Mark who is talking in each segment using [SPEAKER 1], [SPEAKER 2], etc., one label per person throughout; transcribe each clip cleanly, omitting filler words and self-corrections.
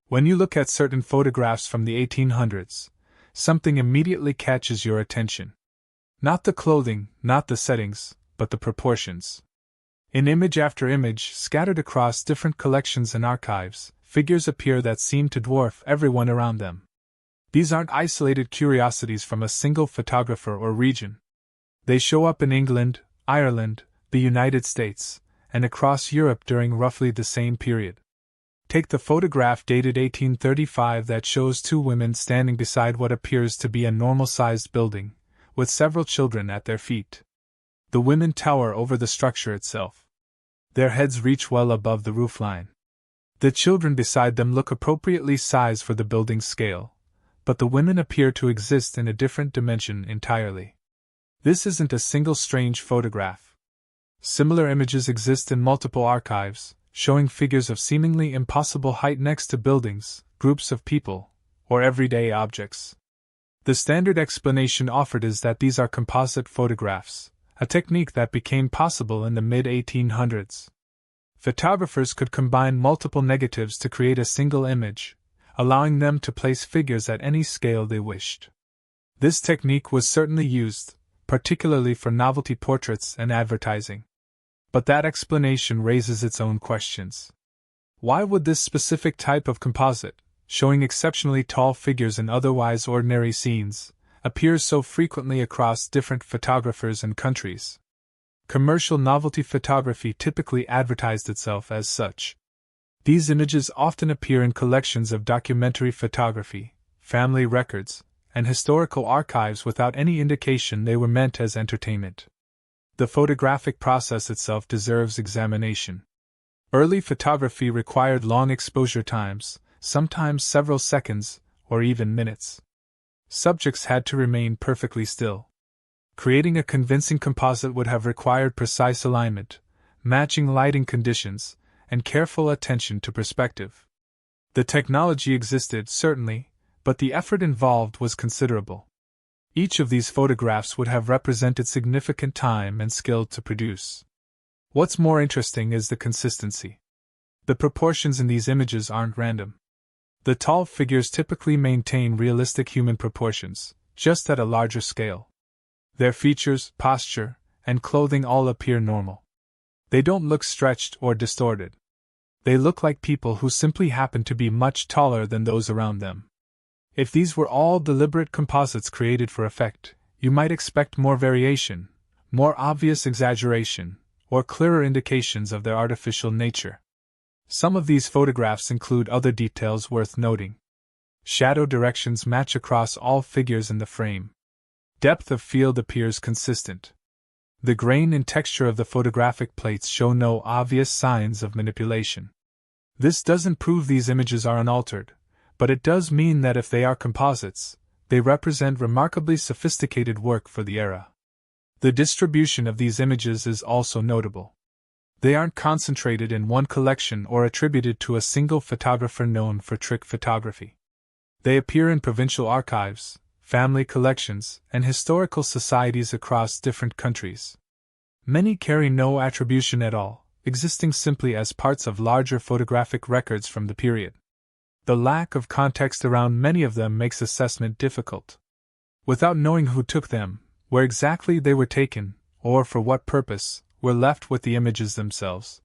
[SPEAKER 1] When you look at certain photographs from the 1800s, something immediately catches your attention. Not the clothing, not the settings, but the proportions. In image after image, scattered across different collections and archives, figures appear that seem to dwarf everyone around them. These aren't isolated curiosities from a single photographer or region. They show up in England, Ireland, the United States, and across Europe during roughly the same period. Take the photograph dated 1835 that shows two women standing beside what appears to be a normal-sized building, with several children at their feet. The women tower over the structure itself. Their heads reach well above the roofline. The children beside them look appropriately sized for the building's scale, but the women appear to exist in a different dimension entirely. This isn't a single strange photograph. Similar images exist in multiple archives, showing figures of seemingly impossible height next to buildings, groups of people, or everyday objects. The standard explanation offered is that these are composite photographs, a technique that became possible in the mid-1800s. Photographers could combine multiple negatives to create a single image, allowing them to place figures at any scale they wished. This technique was certainly used, particularly for novelty portraits and advertising. But that explanation raises its own questions. Why would this specific type of composite, showing exceptionally tall figures in otherwise ordinary scenes, appear so frequently across different photographers and countries? Commercial novelty photography typically advertised itself as such. These images often appear in collections of documentary photography, family records, and historical archives without any indication they were meant as entertainment. The photographic process itself deserves examination. Early photography required long exposure times, sometimes several seconds, or even minutes. Subjects had to remain perfectly still. Creating a convincing composite would have required precise alignment, matching lighting conditions, and careful attention to perspective. The technology existed, certainly, but the effort involved was considerable. Each of these photographs would have represented significant time and skill to produce. What's more interesting is the consistency. The proportions in these images aren't random. The tall figures typically maintain realistic human proportions, just at a larger scale. Their features, posture, and clothing all appear normal. They don't look stretched or distorted. They look like people who simply happen to be much taller than those around them. If these were all deliberate composites created for effect, you might expect more variation, more obvious exaggeration, or clearer indications of their artificial nature. Some of these photographs include other details worth noting. Shadow directions match across all figures in the frame. Depth of field appears consistent. The grain and texture of the photographic plates show no obvious signs of manipulation. This doesn't prove these images are unaltered, but it does mean that if they are composites, they represent remarkably sophisticated work for the era. The distribution of these images is also notable. They aren't concentrated in one collection or attributed to a single photographer known for trick photography. They appear in provincial archives, family collections, and historical societies across different countries. Many carry no attribution at all, existing simply as parts of larger photographic records from the period. The lack of context around many of them makes assessment difficult. Without knowing who took them, where exactly they were taken, or for what purpose, we're left with the images themselves.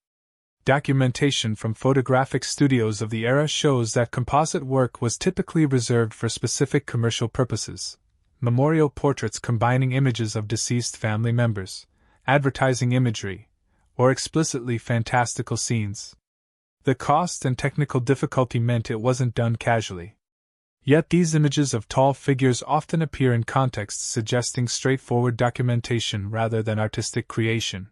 [SPEAKER 1] Documentation from photographic studios of the era shows that composite work was typically reserved for specific commercial purposes: memorial portraits combining images of deceased family members, advertising imagery, or explicitly fantastical scenes. The cost and technical difficulty meant it wasn't done casually. Yet these images of tall figures often appear in contexts suggesting straightforward documentation rather than artistic creation.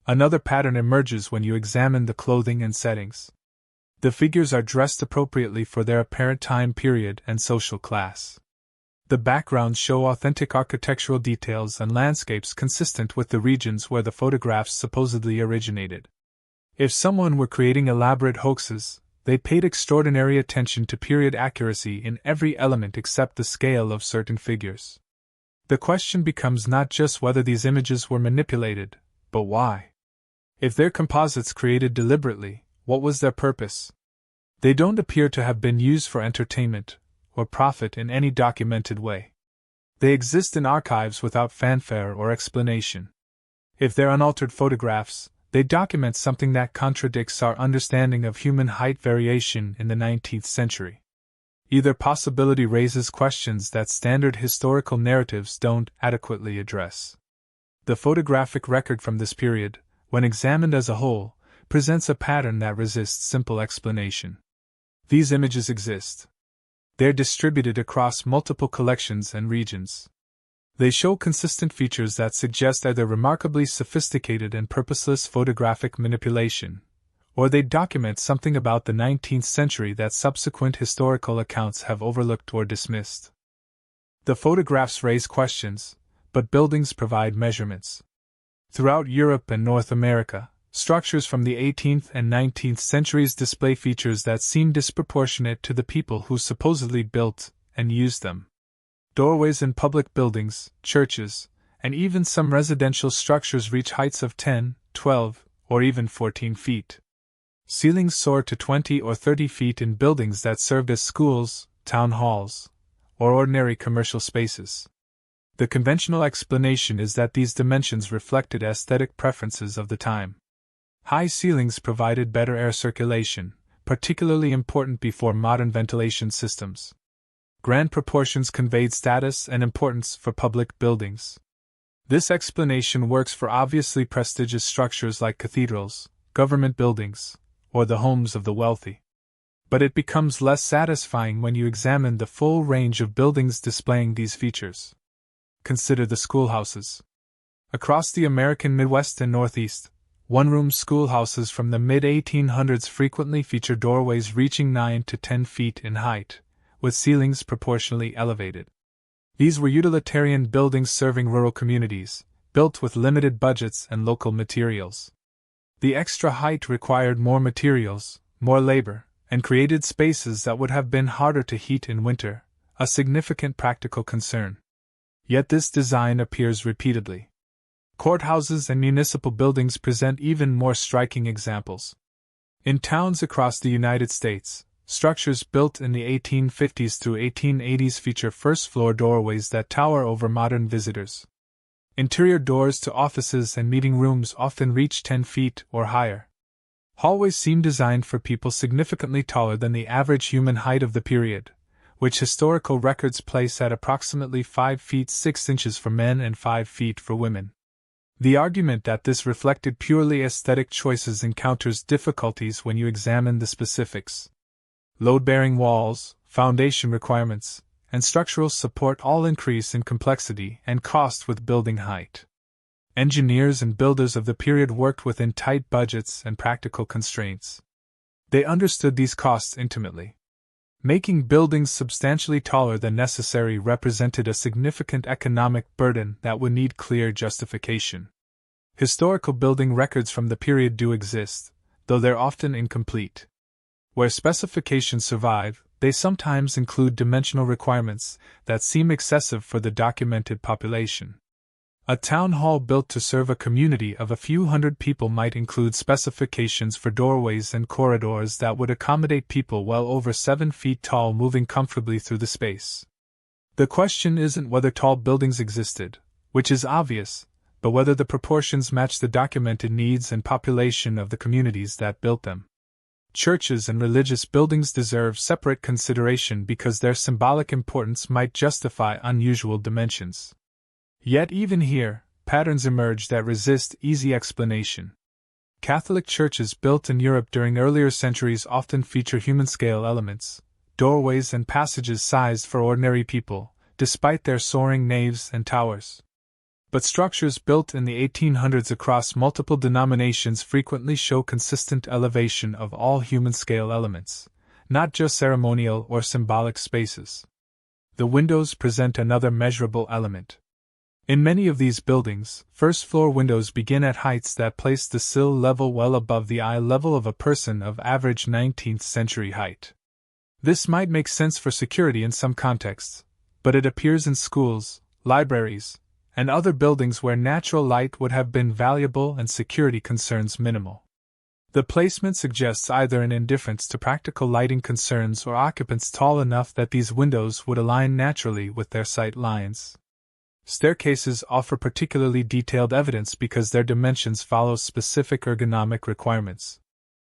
[SPEAKER 1] Another pattern emerges when you examine the clothing and settings. The figures are dressed appropriately for their apparent time period and social class. The backgrounds show authentic architectural details and landscapes consistent with the regions where the photographs supposedly originated. If someone were creating elaborate hoaxes, they paid extraordinary attention to period accuracy in every element except the scale of certain figures. The question becomes not just whether these images were manipulated, but why. If they're composites created deliberately, what was their purpose? They don't appear to have been used for entertainment or profit in any documented way. They exist in archives without fanfare or explanation. If they're unaltered photographs, they document something that contradicts our understanding of human height variation in the 19th century. Either possibility raises questions that standard historical narratives don't adequately address. The photographic record from this period, when examined as a whole, presents a pattern that resists simple explanation. These images exist. They're distributed across multiple collections and regions. They show consistent features that suggest either remarkably sophisticated and purposeless photographic manipulation, or they document something about the 19th century that subsequent historical accounts have overlooked or dismissed. The photographs raise questions, but buildings provide measurements. Throughout Europe and North America, structures from the 18th and 19th centuries display features that seem disproportionate to the people who supposedly built and used them. Doorways in public buildings, churches, and even some residential structures reach heights of 10, 12, or even 14 feet. Ceilings soar to 20 or 30 feet in buildings that served as schools, town halls, or ordinary commercial spaces. The conventional explanation is that these dimensions reflected aesthetic preferences of the time. High ceilings provided better air circulation, particularly important before modern ventilation systems. Grand proportions conveyed status and importance for public buildings. This explanation works for obviously prestigious structures like cathedrals, government buildings, or the homes of the wealthy. But it becomes less satisfying when you examine the full range of buildings displaying these features. Consider the schoolhouses. Across the American Midwest and Northeast, one-room schoolhouses from the mid-1800s frequently feature doorways reaching 9 to 10 feet in height, with ceilings proportionally elevated. These were utilitarian buildings serving rural communities, built with limited budgets and local materials. The extra height required more materials, more labor, and created spaces that would have been harder to heat in winter, a significant practical concern. Yet this design appears repeatedly. Courthouses and municipal buildings present even more striking examples. In towns across the United States, structures built in the 1850s through 1880s feature first-floor doorways that tower over modern visitors. Interior doors to offices and meeting rooms often reach 10 feet or higher. Hallways seem designed for people significantly taller than the average human height of the period, which historical records place at approximately 5 feet 6 inches for men and 5 feet for women. The argument that this reflected purely aesthetic choices encounters difficulties when you examine the specifics. Load-bearing walls, foundation requirements, and structural support all increase in complexity and cost with building height. Engineers and builders of the period worked within tight budgets and practical constraints. They understood these costs intimately. Making buildings substantially taller than necessary represented a significant economic burden that would need clear justification. Historical building records from the period do exist, though they're often incomplete. Where specifications survive, they sometimes include dimensional requirements that seem excessive for the documented population. A town hall built to serve a community of a few hundred people might include specifications for doorways and corridors that would accommodate people well over 7 feet tall moving comfortably through the space. The question isn't whether tall buildings existed, which is obvious, but whether the proportions match the documented needs and population of the communities that built them. Churches and religious buildings deserve separate consideration because their symbolic importance might justify unusual dimensions. Yet even here, patterns emerge that resist easy explanation. Catholic churches built in Europe during earlier centuries often feature human-scale elements, doorways and passages sized for ordinary people, despite their soaring naves and towers. But structures built in the 1800s across multiple denominations frequently show consistent elevation of all human-scale elements, not just ceremonial or symbolic spaces. The windows present another measurable element. In many of these buildings, first-floor windows begin at heights that place the sill level well above the eye level of a person of average 19th century height. This might make sense for security in some contexts, but it appears in schools, libraries, and other buildings where natural light would have been valuable and security concerns minimal. The placement suggests either an indifference to practical lighting concerns or occupants tall enough that these windows would align naturally with their sight lines. Staircases offer particularly detailed evidence because their dimensions follow specific ergonomic requirements.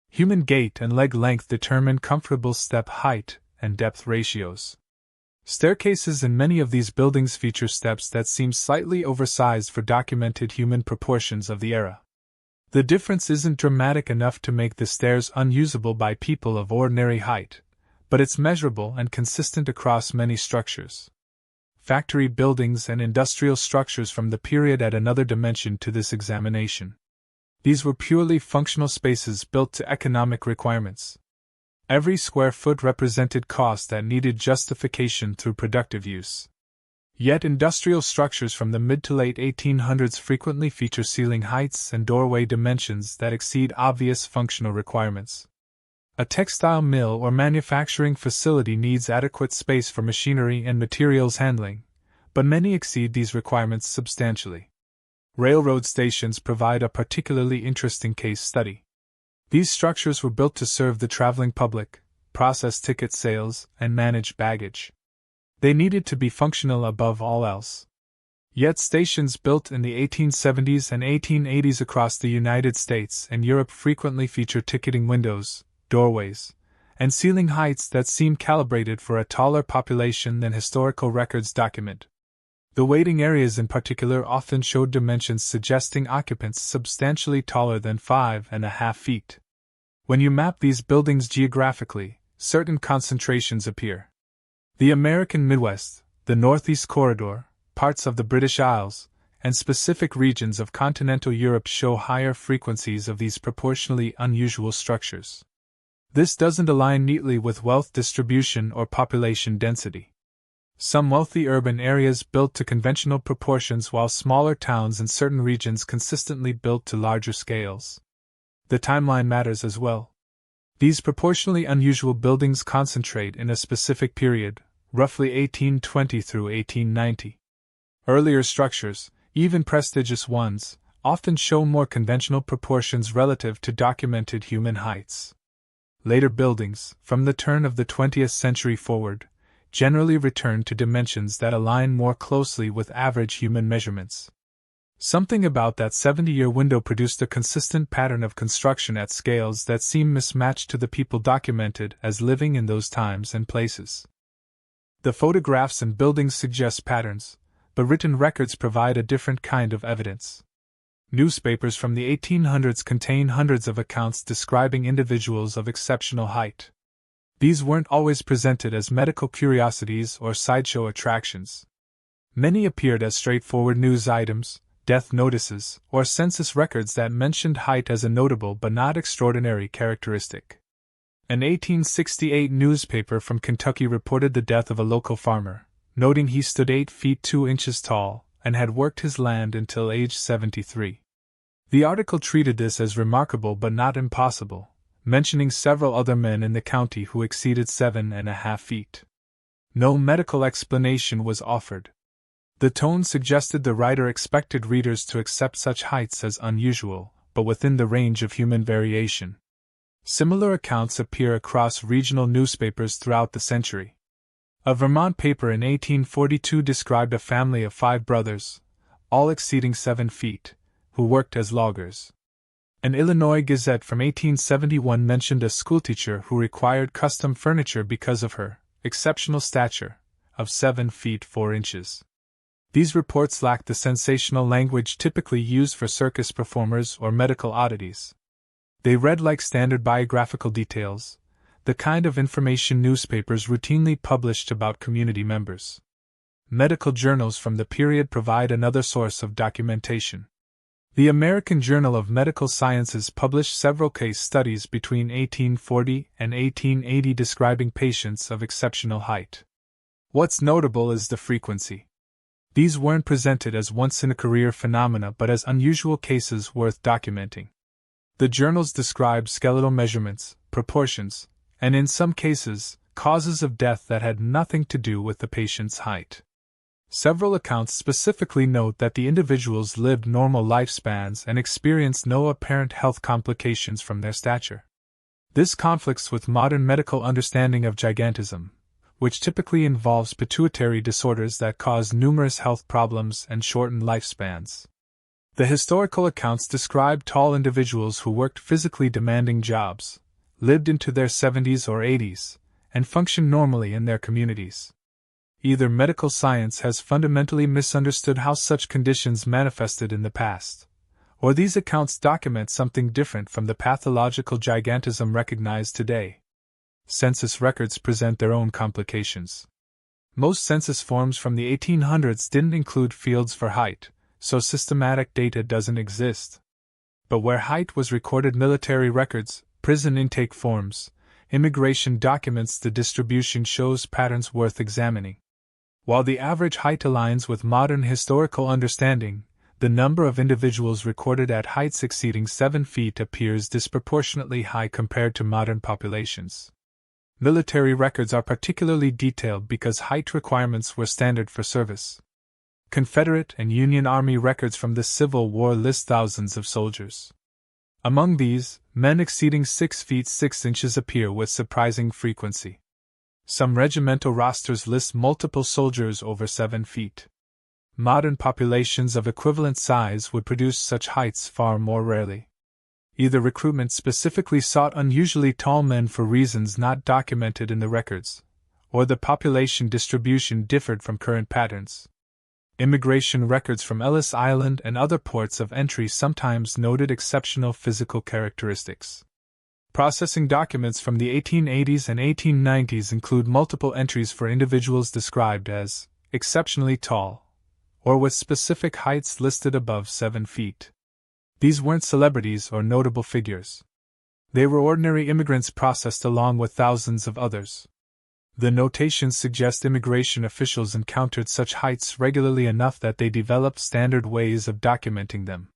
[SPEAKER 1] Human gait and leg length determine comfortable step height and depth ratios. Staircases in many of these buildings feature steps that seem slightly oversized for documented human proportions of the era. The difference isn't dramatic enough to make the stairs unusable by people of ordinary height, but it's measurable and consistent across many structures. Factory buildings and industrial structures from the period add another dimension to this examination. These were purely functional spaces built to economic requirements. Every square foot represented cost that needed justification through productive use. Yet industrial structures from the mid to late 1800s frequently feature ceiling heights and doorway dimensions that exceed obvious functional requirements. A textile mill or manufacturing facility needs adequate space for machinery and materials handling, but many exceed these requirements substantially. Railroad stations provide a particularly interesting case study. These structures were built to serve the traveling public, process ticket sales, and manage baggage. They needed to be functional above all else. Yet stations built in the 1870s and 1880s across the United States and Europe frequently feature ticketing windows, doorways, and ceiling heights that seem calibrated for a taller population than historical records document. The waiting areas in particular often showed dimensions suggesting occupants substantially taller than 5.5 feet. When you map these buildings geographically, certain concentrations appear. The American Midwest, the Northeast Corridor, parts of the British Isles, and specific regions of continental Europe show higher frequencies of these proportionally unusual structures. This doesn't align neatly with wealth distribution or population density. Some wealthy urban areas built to conventional proportions while smaller towns in certain regions consistently built to larger scales. The timeline matters as well. These proportionally unusual buildings concentrate in a specific period, roughly 1820 through 1890. Earlier structures, even prestigious ones, often show more conventional proportions relative to documented human heights. Later buildings, from the turn of the 20th century forward, generally return to dimensions that align more closely with average human measurements. Something about that 70-year window produced a consistent pattern of construction at scales that seem mismatched to the people documented as living in those times and places. The photographs and buildings suggest patterns, but written records provide a different kind of evidence. Newspapers from the 1800s contain hundreds of accounts describing individuals of exceptional height. These weren't always presented as medical curiosities or sideshow attractions. Many appeared as straightforward news items, death notices, or census records that mentioned height as a notable but not extraordinary characteristic. An 1868 newspaper from Kentucky reported the death of a local farmer, noting he stood 8 feet 2 inches tall and had worked his land until age 73. The article treated this as remarkable but not impossible, mentioning several other men in the county who exceeded 7.5 feet. No medical explanation was offered. The tone suggested the writer expected readers to accept such heights as unusual, but within the range of human variation. Similar accounts appear across regional newspapers throughout the century. A Vermont paper in 1842 described a family of 5 brothers, all exceeding 7 feet, who worked as loggers. An Illinois Gazette from 1871 mentioned a schoolteacher who required custom furniture because of her exceptional stature of 7 feet 4 inches. These reports lacked the sensational language typically used for circus performers or medical oddities. They read like standard biographical details, the kind of information newspapers routinely published about community members. Medical journals from the period provide another source of documentation. The American Journal of Medical Sciences published several case studies between 1840 and 1880 describing patients of exceptional height. What's notable is the frequency. These weren't presented as once-in-a-career phenomena but as unusual cases worth documenting. The journals described skeletal measurements, proportions, and in some cases, causes of death that had nothing to do with the patient's height. Several accounts specifically note that the individuals lived normal lifespans and experienced no apparent health complications from their stature. This conflicts with modern medical understanding of gigantism, which typically involves pituitary disorders that cause numerous health problems and shorten lifespans. The historical accounts describe tall individuals who worked physically demanding jobs, lived into their 70s or 80s, and functioned normally in their communities. Either medical science has fundamentally misunderstood how such conditions manifested in the past, or these accounts document something different from the pathological gigantism recognized today. Census records present their own complications. Most census forms from the 1800s didn't include fields for height, so systematic data doesn't exist. But where height was recorded, military records, prison intake forms, immigration documents, the distribution shows patterns worth examining. While the average height aligns with modern historical understanding, the number of individuals recorded at heights exceeding 7 feet appears disproportionately high compared to modern populations. Military records are particularly detailed because height requirements were standard for service. Confederate and Union Army records from the Civil War list thousands of soldiers. Among these, men exceeding 6 feet 6 inches appear with surprising frequency. Some regimental rosters list multiple soldiers over 7 feet. Modern populations of equivalent size would produce such heights far more rarely. Either recruitment specifically sought unusually tall men for reasons not documented in the records, or the population distribution differed from current patterns. Immigration records from Ellis Island and other ports of entry sometimes noted exceptional physical characteristics. Processing documents from the 1880s and 1890s include multiple entries for individuals described as exceptionally tall, or with specific heights listed above 7 feet. These weren't celebrities or notable figures. They were ordinary immigrants processed along with thousands of others. The notations suggest immigration officials encountered such heights regularly enough that they developed standard ways of documenting them.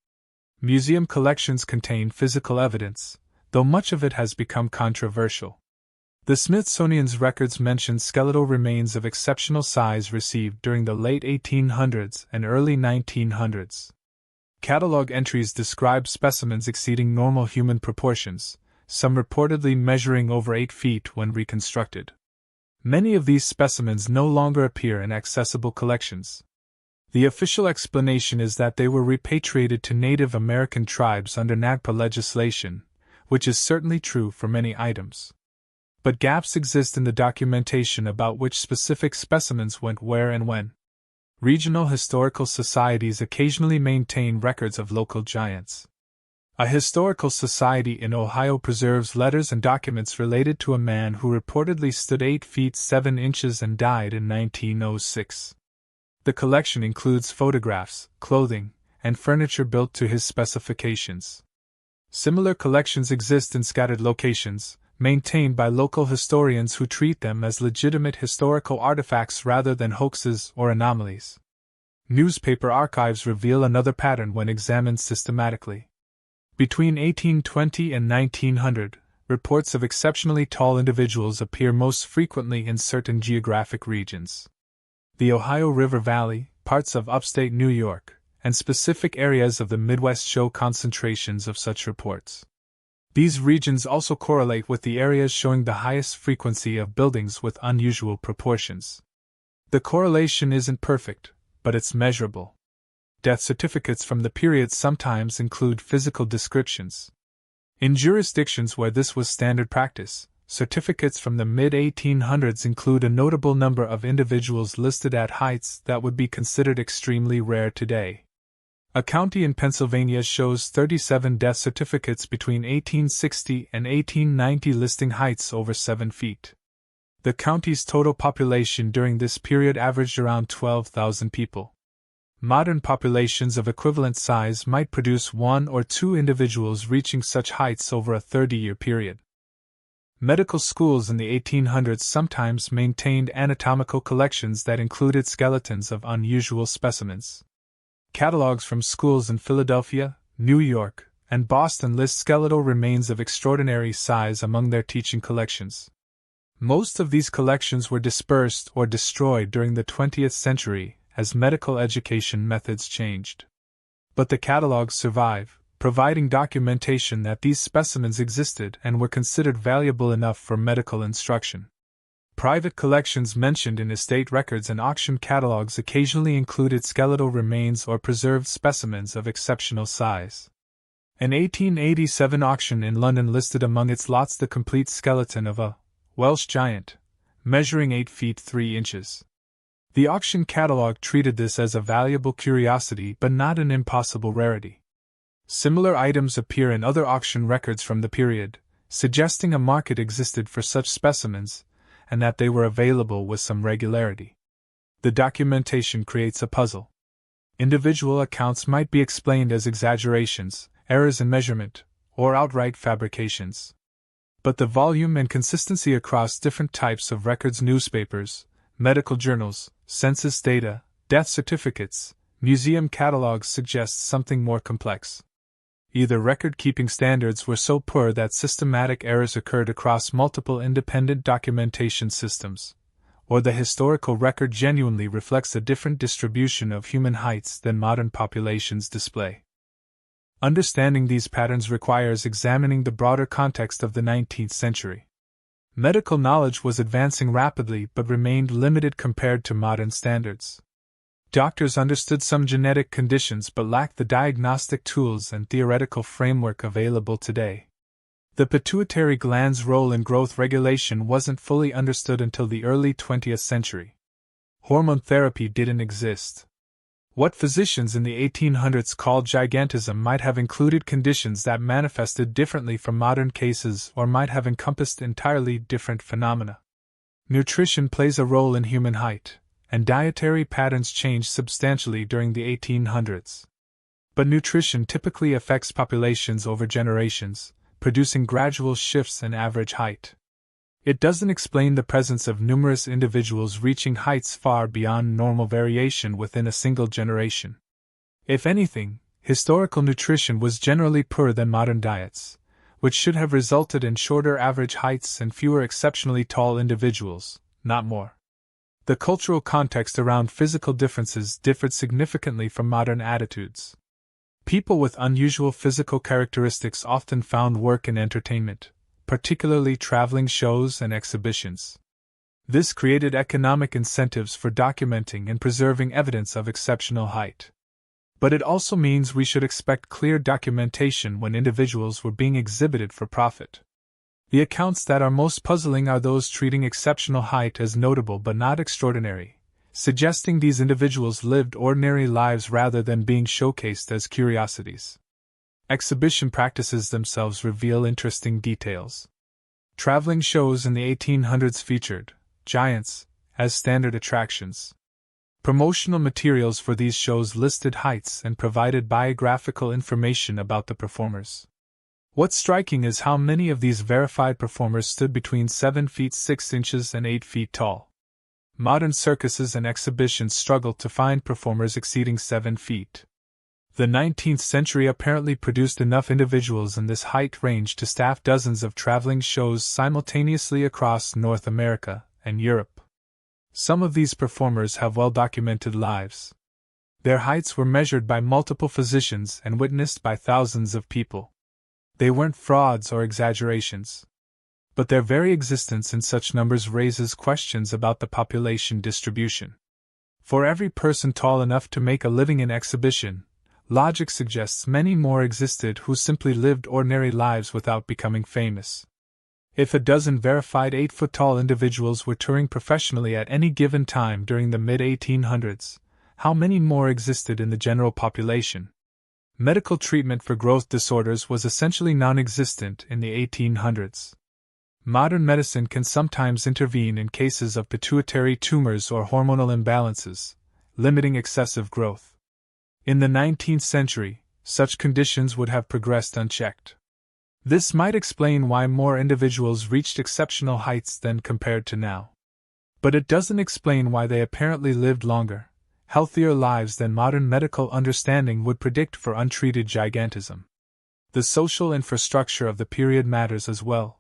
[SPEAKER 1] Museum collections contain physical evidence, though much of it has become controversial. The Smithsonian's records mention skeletal remains of exceptional size received during the late 1800s and early 1900s. Catalog entries describe specimens exceeding normal human proportions, some reportedly measuring over 8 feet when reconstructed. Many of these specimens no longer appear in accessible collections. The official explanation is that they were repatriated to Native American tribes under NAGPRA legislation, which is certainly true for many items. But gaps exist in the documentation about which specific specimens went where and when. Regional historical societies occasionally maintain records of local giants. A historical society in Ohio preserves letters and documents related to a man who reportedly stood 8 feet 7 inches and died in 1906. The collection includes photographs, clothing, and furniture built to his specifications. Similar collections exist in scattered locations, maintained by local historians who treat them as legitimate historical artifacts rather than hoaxes or anomalies. Newspaper archives reveal another pattern when examined systematically. Between 1820 and 1900, reports of exceptionally tall individuals appear most frequently in certain geographic regions. The Ohio River Valley, parts of upstate New York, and specific areas of the Midwest show concentrations of such reports. These regions also correlate with the areas showing the highest frequency of buildings with unusual proportions. The correlation isn't perfect, but it's measurable. Death certificates from the period sometimes include physical descriptions. In jurisdictions where this was standard practice, certificates from the mid-1800s include a notable number of individuals listed at heights that would be considered extremely rare today. A county in Pennsylvania shows 37 death certificates between 1860 and 1890 listing heights over 7 feet. The county's total population during this period averaged around 12,000 people. Modern populations of equivalent size might produce 1 or 2 individuals reaching such heights over a 30-year period. Medical schools in the 1800s sometimes maintained anatomical collections that included skeletons of unusual specimens. Catalogs from schools in Philadelphia, New York, and Boston list skeletal remains of extraordinary size among their teaching collections. Most of these collections were dispersed or destroyed during the 20th century, as medical education methods changed. But the catalogs survive, providing documentation that these specimens existed and were considered valuable enough for medical instruction. Private collections mentioned in estate records and auction catalogs occasionally included skeletal remains or preserved specimens of exceptional size. An 1887 auction in London listed among its lots the complete skeleton of a Welsh giant, measuring 8 feet 3 inches. The auction catalogue treated this as a valuable curiosity but not an impossible rarity. Similar items appear in other auction records from the period, suggesting a market existed for such specimens, and that they were available with some regularity. The documentation creates a puzzle. Individual accounts might be explained as exaggerations, errors in measurement, or outright fabrications. But the volume and consistency across different types of records, newspapers, medical journals, census data, death certificates, museum catalogs suggests something more complex. Either record-keeping standards were so poor that systematic errors occurred across multiple independent documentation systems, or the historical record genuinely reflects a different distribution of human heights than modern populations display. Understanding these patterns requires examining the broader context of the 19th century. Medical knowledge was advancing rapidly but remained limited compared to modern standards. Doctors understood some genetic conditions but lacked the diagnostic tools and theoretical framework available today. The pituitary gland's role in growth regulation wasn't fully understood until the early 20th century. Hormone therapy didn't exist. What physicians in the 1800s called gigantism might have included conditions that manifested differently from modern cases or might have encompassed entirely different phenomena. Nutrition plays a role in human height, and dietary patterns changed substantially during the 1800s. But nutrition typically affects populations over generations, producing gradual shifts in average height. It doesn't explain the presence of numerous individuals reaching heights far beyond normal variation within a single generation. If anything, historical nutrition was generally poorer than modern diets, which should have resulted in shorter average heights and fewer exceptionally tall individuals, not more. The cultural context around physical differences differed significantly from modern attitudes. People with unusual physical characteristics often found work in entertainment, particularly traveling shows and exhibitions. This created economic incentives for documenting and preserving evidence of exceptional height. But it also means we should expect clear documentation when individuals were being exhibited for profit. The accounts that are most puzzling are those treating exceptional height as notable but not extraordinary, suggesting these individuals lived ordinary lives rather than being showcased as curiosities. Exhibition practices themselves reveal interesting details. Traveling shows in the 1800s featured giants as standard attractions. Promotional materials for these shows listed heights and provided biographical information about the performers. What's striking is how many of these verified performers stood between 7 feet 6 inches and 8 feet tall. Modern circuses and exhibitions struggle to find performers exceeding 7 feet. The 19th century apparently produced enough individuals in this height range to staff dozens of traveling shows simultaneously across North America and Europe. Some of these performers have well-documented lives. Their heights were measured by multiple physicians and witnessed by thousands of people. They weren't frauds or exaggerations. But their very existence in such numbers raises questions about the population distribution. For every person tall enough to make a living in exhibition, logic suggests many more existed who simply lived ordinary lives without becoming famous. If a dozen verified 8-foot-tall individuals were touring professionally at any given time during the mid-1800s, how many more existed in the general population? Medical treatment for growth disorders was essentially non-existent in the 1800s. Modern medicine can sometimes intervene in cases of pituitary tumors or hormonal imbalances, limiting excessive growth. In the 19th century, such conditions would have progressed unchecked. This might explain why more individuals reached exceptional heights than compared to now. But it doesn't explain why they apparently lived longer, healthier lives than modern medical understanding would predict for untreated gigantism. The social infrastructure of the period matters as well.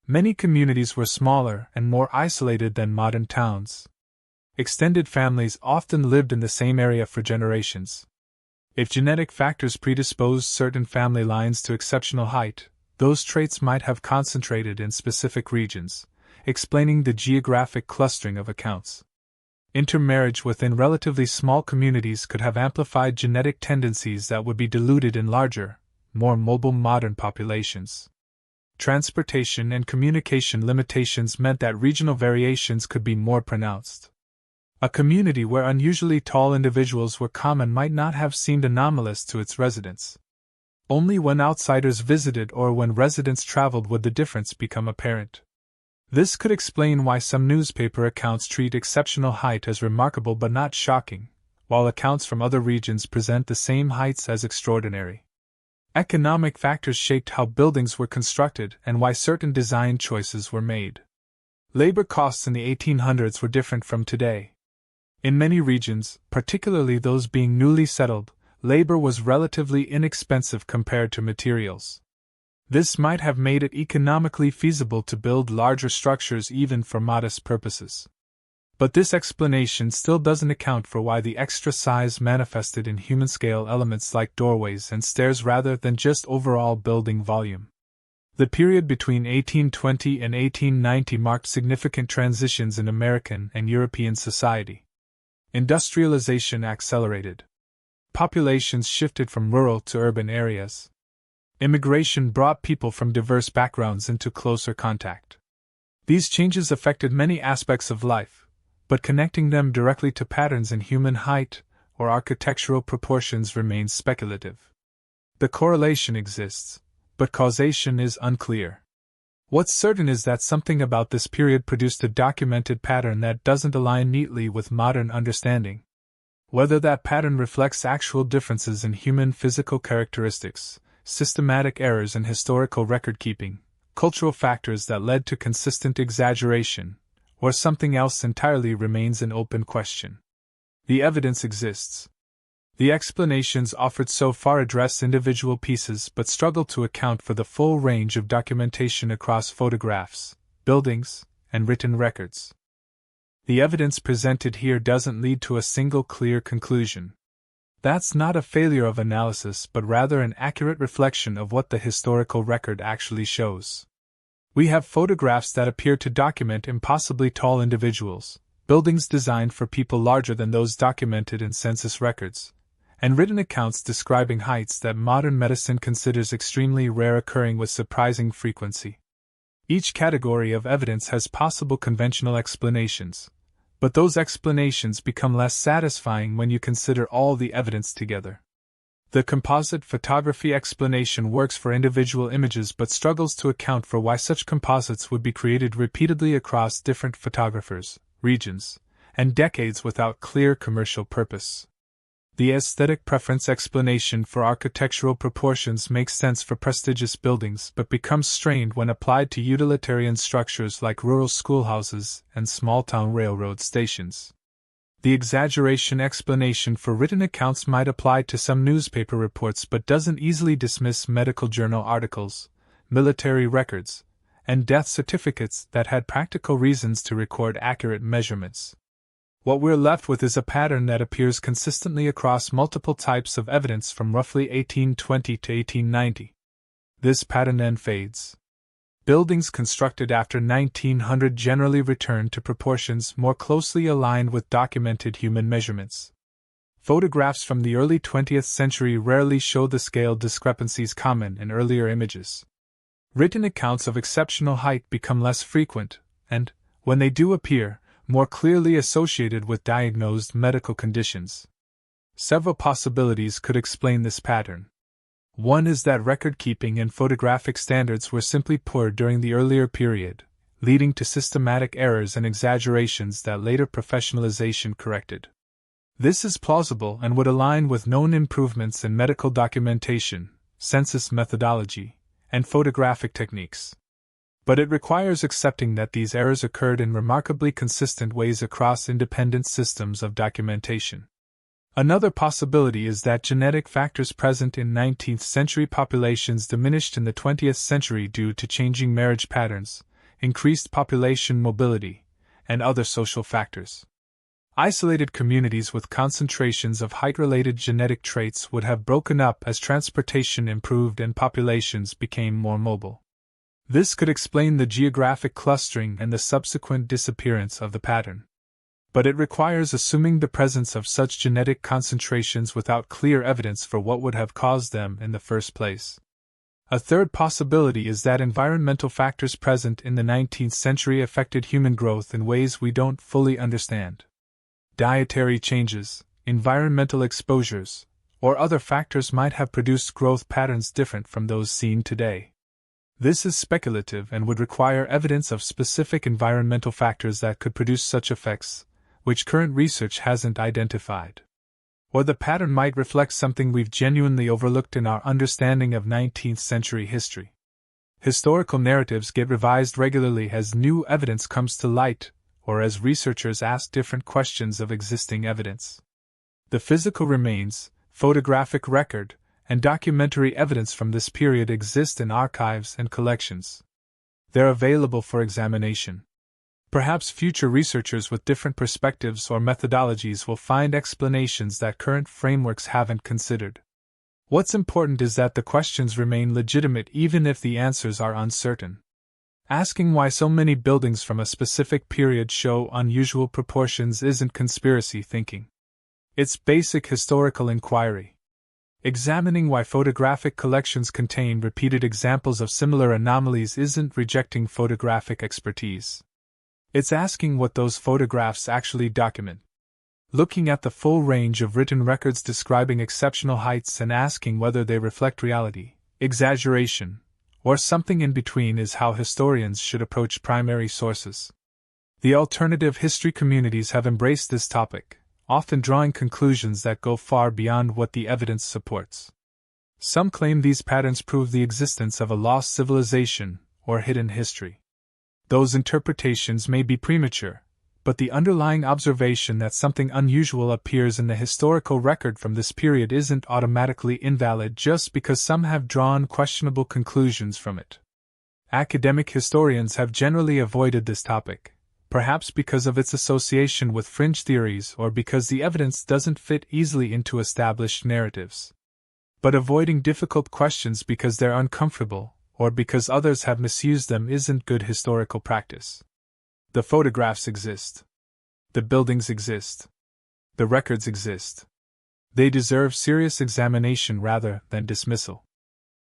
[SPEAKER 1] Many communities were smaller and more isolated than modern towns. Extended families often lived in the same area for generations. If genetic factors predisposed certain family lines to exceptional height, those traits might have concentrated in specific regions, explaining the geographic clustering of accounts. Intermarriage within relatively small communities could have amplified genetic tendencies that would be diluted in larger, more mobile modern populations. Transportation and communication limitations meant that regional variations could be more pronounced. A community where unusually tall individuals were common might not have seemed anomalous to its residents. Only when outsiders visited or when residents traveled would the difference become apparent. This could explain why some newspaper accounts treat exceptional height as remarkable but not shocking, while accounts from other regions present the same heights as extraordinary. Economic factors shaped how buildings were constructed and why certain design choices were made. Labor costs in the 1800s were different from today. In many regions, particularly those being newly settled, labor was relatively inexpensive compared to materials. This might have made it economically feasible to build larger structures even for modest purposes. But this explanation still doesn't account for why the extra size manifested in human-scale elements like doorways and stairs rather than just overall building volume. The period between 1820 and 1890 marked significant transitions in American and European society. Industrialization accelerated. Populations shifted from rural to urban areas. Immigration brought people from diverse backgrounds into closer contact. These changes affected many aspects of life, but connecting them directly to patterns in human height or architectural proportions remains speculative. The correlation exists, but causation is unclear. What's certain is that something about this period produced a documented pattern that doesn't align neatly with modern understanding. Whether that pattern reflects actual differences in human physical characteristics, systematic errors in historical record-keeping, cultural factors that led to consistent exaggeration, or something else entirely remains an open question. The evidence exists. The explanations offered so far address individual pieces but struggle to account for the full range of documentation across photographs, buildings, and written records. The evidence presented here doesn't lead to a single clear conclusion. That's not a failure of analysis but rather an accurate reflection of what the historical record actually shows. We have photographs that appear to document impossibly tall individuals, buildings designed for people larger than those documented in census records, and written accounts describing heights that modern medicine considers extremely rare occurring with surprising frequency. Each category of evidence has possible conventional explanations, but those explanations become less satisfying when you consider all the evidence together. The composite photography explanation works for individual images but struggles to account for why such composites would be created repeatedly across different photographers, regions, and decades without clear commercial purpose. The aesthetic preference explanation for architectural proportions makes sense for prestigious buildings but becomes strained when applied to utilitarian structures like rural schoolhouses and small-town railroad stations. The exaggeration explanation for written accounts might apply to some newspaper reports but doesn't easily dismiss medical journal articles, military records, and death certificates that had practical reasons to record accurate measurements. What we're left with is a pattern that appears consistently across multiple types of evidence from roughly 1820 to 1890. This pattern then fades. Buildings constructed after 1900 generally return to proportions more closely aligned with documented human measurements. Photographs from the early 20th century rarely show the scale discrepancies common in earlier images. Written accounts of exceptional height become less frequent, and, when they do appear, more clearly associated with diagnosed medical conditions. Several possibilities could explain this pattern. One is that record-keeping and photographic standards were simply poor during the earlier period, leading to systematic errors and exaggerations that later professionalization corrected. This is plausible and would align with known improvements in medical documentation, census methodology, and photographic techniques. But it requires accepting that these errors occurred in remarkably consistent ways across independent systems of documentation. Another possibility is that genetic factors present in 19th century populations diminished in the 20th century due to changing marriage patterns, increased population mobility, and other social factors. Isolated communities with concentrations of height-related genetic traits would have broken up as transportation improved and populations became more mobile. This could explain the geographic clustering and the subsequent disappearance of the pattern. But it requires assuming the presence of such genetic concentrations without clear evidence for what would have caused them in the first place. A third possibility is that environmental factors present in the 19th century affected human growth in ways we don't fully understand. Dietary changes, environmental exposures, or other factors might have produced growth patterns different from those seen today. This is speculative and would require evidence of specific environmental factors that could produce such effects, which current research hasn't identified. Or the pattern might reflect something we've genuinely overlooked in our understanding of 19th century history. Historical narratives get revised regularly as new evidence comes to light, or as researchers ask different questions of existing evidence. The physical remains, photographic record, and documentary evidence from this period exist in archives and collections. They're available for examination. Perhaps future researchers with different perspectives or methodologies will find explanations that current frameworks haven't considered. What's important is that the questions remain legitimate even if the answers are uncertain. Asking why so many buildings from a specific period show unusual proportions isn't conspiracy thinking. It's basic historical inquiry. Examining why photographic collections contain repeated examples of similar anomalies isn't rejecting photographic expertise. It's asking what those photographs actually document. Looking at the full range of written records describing exceptional heights and asking whether they reflect reality, exaggeration, or something in between is how historians should approach primary sources. The alternative history communities have embraced this topic, often drawing conclusions that go far beyond what the evidence supports. Some claim these patterns prove the existence of a lost civilization or hidden history. Those interpretations may be premature, but the underlying observation that something unusual appears in the historical record from this period isn't automatically invalid just because some have drawn questionable conclusions from it. Academic historians have generally avoided this topic, perhaps because of its association with fringe theories or because the evidence doesn't fit easily into established narratives. But avoiding difficult questions because they're uncomfortable, or because others have misused them, isn't good historical practice. The photographs exist. The buildings exist. The records exist. They deserve serious examination rather than dismissal.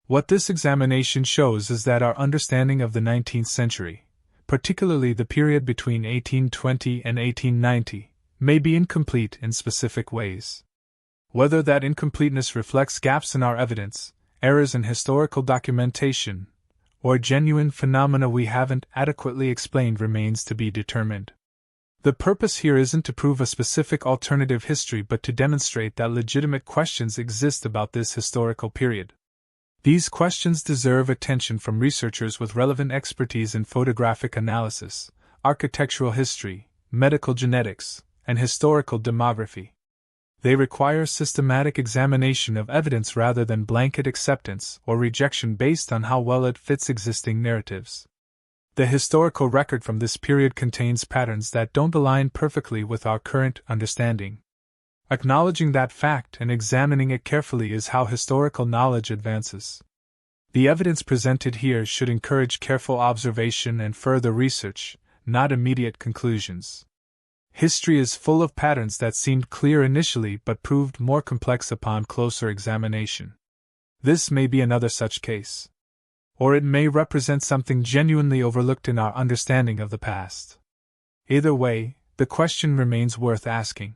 [SPEAKER 1] What this examination shows is that our understanding of the 19th century, particularly the period between 1820 and 1890, may be incomplete in specific ways. Whether that incompleteness reflects gaps in our evidence, errors in historical documentation, or genuine phenomena we haven't adequately explained remains to be determined. The purpose here isn't to prove a specific alternative history but to demonstrate that legitimate questions exist about this historical period. These questions deserve attention from researchers with relevant expertise in photographic analysis, architectural history, medical genetics, and historical demography. They require systematic examination of evidence rather than blanket acceptance or rejection based on how well it fits existing narratives. The historical record from this period contains patterns that don't align perfectly with our current understanding. Acknowledging that fact and examining it carefully is how historical knowledge advances. The evidence presented here should encourage careful observation and further research, not immediate conclusions. History is full of patterns that seemed clear initially but proved more complex upon closer examination. This may be another such case. Or it may represent something genuinely overlooked in our understanding of the past. Either way, the question remains worth asking.